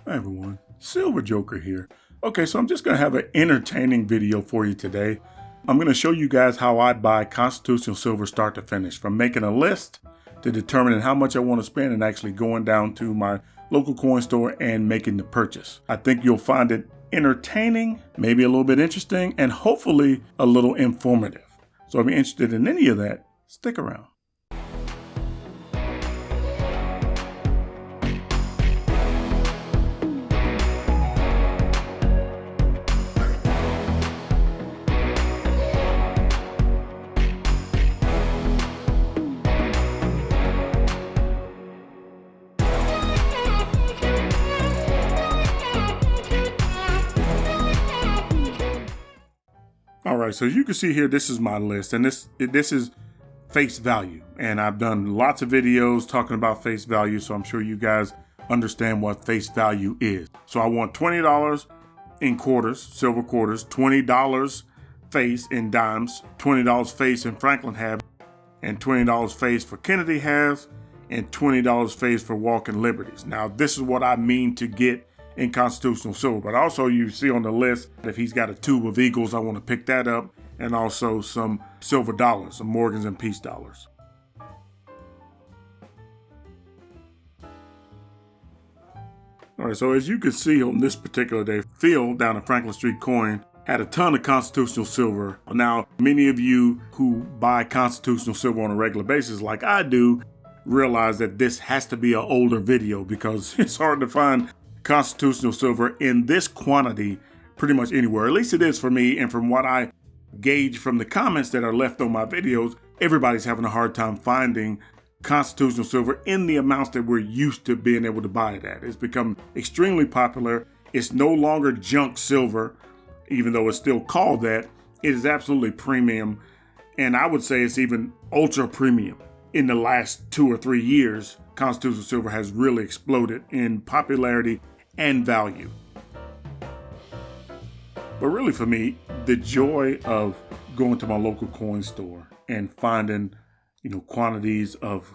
Hi everyone, Silver Joker here. Okay, so I'm just going to have an entertaining video for you today. I'm going to show you guys how I buy constitutional silver start to finish, from making a list to determining how much I want to spend and actually going down to my local coin store and making the purchase. I think you'll find it entertaining, maybe a little bit interesting, and hopefully a little informative. So if you're interested in any of that, stick around. All right, so as you can see here, this is my list, and this is face value. And I've done lots of videos talking about face value, so I'm sure you guys understand what face value is. So I want $20 in quarters, silver quarters, $20 face in dimes, $20 face in Franklin halves, and $20 face for Kennedy halves, and $20 face for walking liberties. Now, this is what I mean to get in constitutional silver, but also you see on the list, if he's got a tube of Eagles, I want to pick that up, and also some silver dollars, some Morgans and Peace dollars. All right, so as you can see on this particular day, Phil down at Franklin Street Coin had a ton of constitutional silver. Now, many of you who buy constitutional silver on a regular basis like I do realize that this has to be an older video because it's hard to find constitutional silver in this quantity pretty much anywhere. At least it is for me, and from what I gauge from the comments that are left on my videos, everybody's having a hard time finding constitutional silver in the amounts that we're used to being able to buy it at. It's become extremely popular. It's no longer junk silver, even though it's still called that. It is absolutely premium, and I would say it's even ultra premium. In the last 2 or 3 years, constitutional silver has really exploded in popularity and value. But really for me, the joy of going to my local coin store and finding, quantities of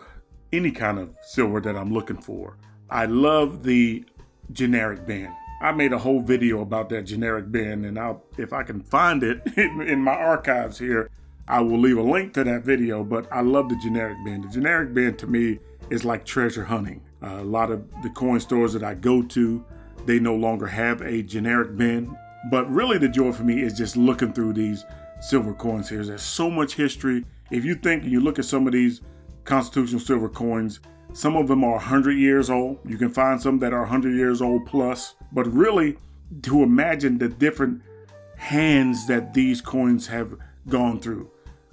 any kind of silver that I'm looking for. I love the generic bin. I made a whole video about that generic bin, and if I can find it in my archives here, I will leave a link to that video, but I love the generic bin. The generic bin to me is like treasure hunting. A lot of the coin stores that I go to, they no longer have a generic bin. But really the joy for me is just looking through these silver coins here. There's so much history. If you think and you look at some of these constitutional silver coins, some of them are 100 years old. You can find some that are 100 years old plus. But really, to imagine the different hands that these coins have gone through,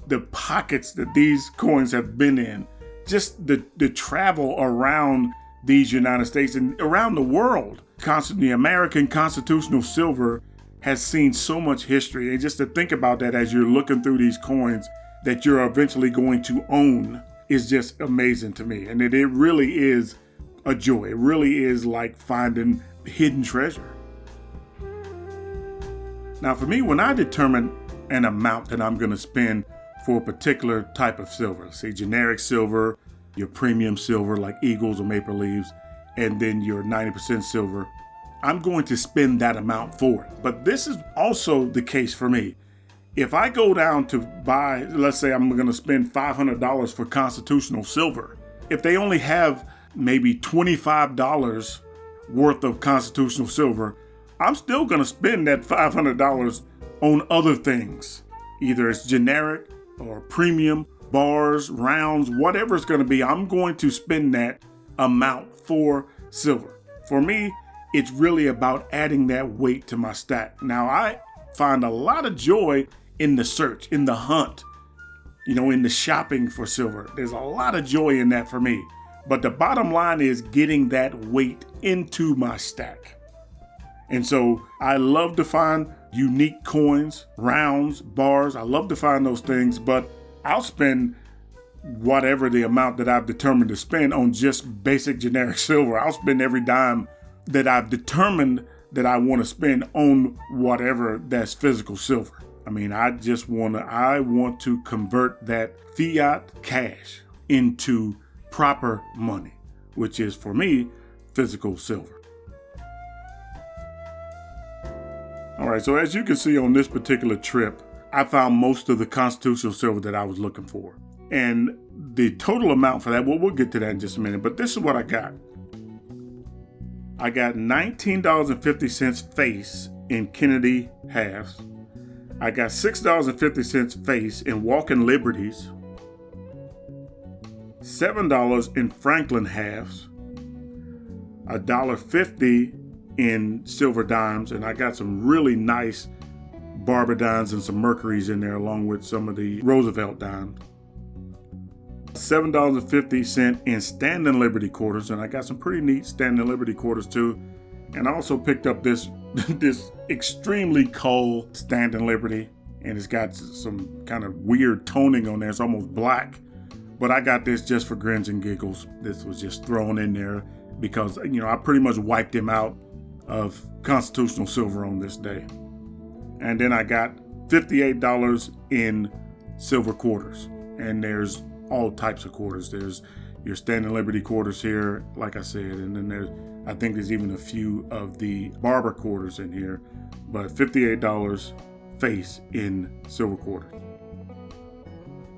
the pockets that these coins have been in, just the travel around these United States and around the world. The American constitutional silver has seen so much history, and just to think about that as you're looking through these coins that you're eventually going to own is just amazing to me. And it really is a joy. It really is like finding hidden treasure. Now for me, when I determine an amount that I'm going to spend for a particular type of silver, say generic silver, your premium silver like Eagles or Maple Leaves, and then your 90% silver, I'm going to spend that amount for it. But this is also the case for me. If I go down to buy, let's say I'm going to spend $500 for constitutional silver, if they only have maybe $25 worth of constitutional silver, I'm still going to spend that $500 on other things. Either it's generic or premium, bars, rounds, whatever it's going to be, I'm going to spend that amount for silver. For me, it's really about adding that weight to my stack. Now, I find a lot of joy in the search, in the hunt, in the shopping for silver. There's a lot of joy in that for me. But the bottom line is getting that weight into my stack. And so I love to find unique coins, rounds, bars. I love to find those things, but I'll spend whatever the amount that I've determined to spend on just basic generic silver. I'll spend every dime that I've determined that I want to spend on whatever that's physical silver. I mean, I want to convert that fiat cash into proper money, which is for me, physical silver. All right, so as you can see on this particular trip, I found most of the constitutional silver that I was looking for. And the total amount for that, well, we'll get to that in just a minute, but this is what I got. I got $19.50 face in Kennedy halves. I got $6.50 face in Walking Liberties. $7 in Franklin halves. $1.50 in silver dimes, and I got some really nice Barber dimes and some Mercuries in there along with some of the Roosevelt dimes. $7.50 in Standing Liberty quarters, and I got some pretty neat Standing Liberty quarters too. And I also picked up this extremely cold Standing Liberty, and it's got some kind of weird toning on there. It's almost black, but I got this just for grins and giggles. This was just thrown in there because, I pretty much wiped him out of constitutional silver on this day. And then I got $58 in silver quarters, and there's all types of quarters. There's your Standing Liberty quarters here, like I said, and then I think there's even a few of the Barber quarters in here, but $58 face in silver quarters.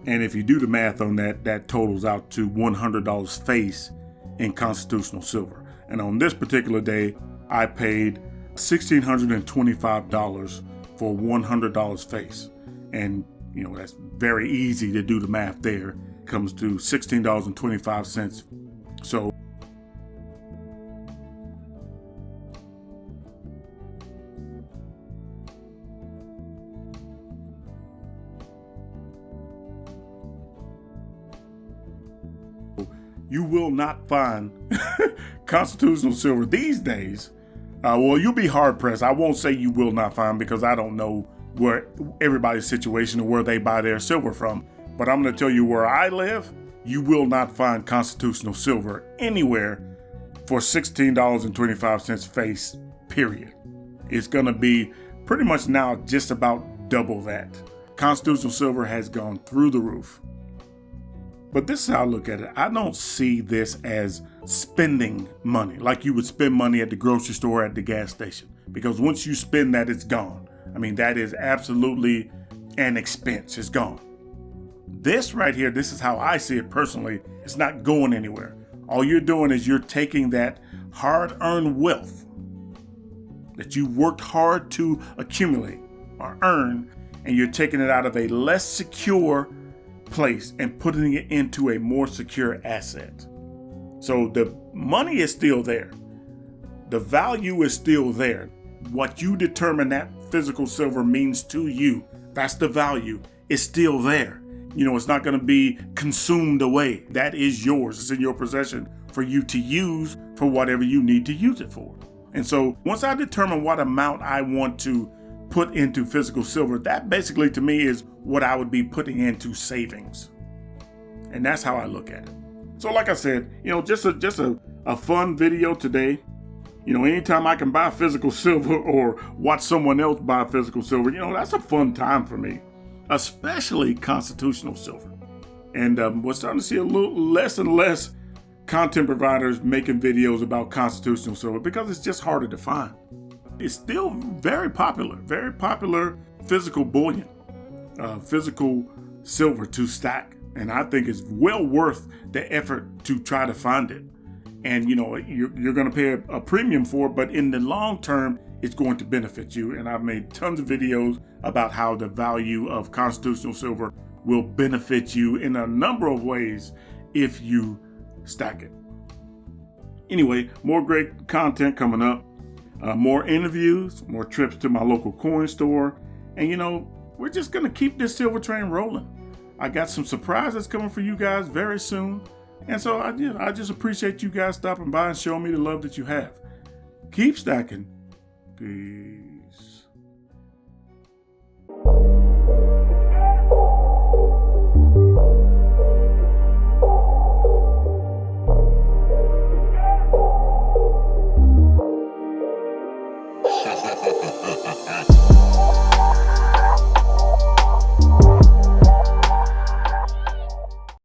And if you do the math on that, that totals out to $100 face in constitutional silver. And on this particular day, I paid $1,625 for $100 face. And, that's very easy to do the math there. Comes to $16.25. So you will not find constitutional silver these days. Well, you'll be hard pressed. I won't say you will not find, because I don't know where everybody's situation or where they buy their silver from. But I'm going to tell you where I live, you will not find constitutional silver anywhere for $16.25 face, period. It's going to be pretty much now just about double that. Constitutional silver has gone through the roof. But this is how I look at it. I don't see this as spending money like you would spend money at the grocery store or at the gas station. Because once you spend that, it's gone. I mean, that is absolutely an expense. It's gone. This right here, this is how I see it personally. It's not going anywhere. All you're doing is you're taking that hard-earned wealth that you worked hard to accumulate or earn, and you're taking it out of a less secure place and putting it into a more secure asset. So the money is still there. The value is still there. What you determine that physical silver means to you, that's the value, is still there. It's not going to be consumed away. That is yours. It's in your possession for you to use for whatever you need to use it for. And so once I determine what amount I want to put into physical silver, that basically to me is what I would be putting into savings. And that's how I look at it. So like I said, just a fun video today. Anytime I can buy physical silver or watch someone else buy physical silver, that's a fun time for me, especially constitutional silver. And we're starting to see a little less and less content providers making videos about constitutional silver because it's just harder to find. It's still very popular physical bullion, physical silver to stack. And I think it's well worth the effort to try to find it. And you're going to pay a premium for it, but in the long term, it's going to benefit you. And I've made tons of videos about how the value of constitutional silver will benefit you in a number of ways if you stack it. Anyway, more great content coming up, more interviews, more trips to my local coin store. And we're just going to keep this silver train rolling. I got some surprises coming for you guys very soon. And so I just appreciate you guys stopping by and showing me the love that you have. Keep stacking. Peace.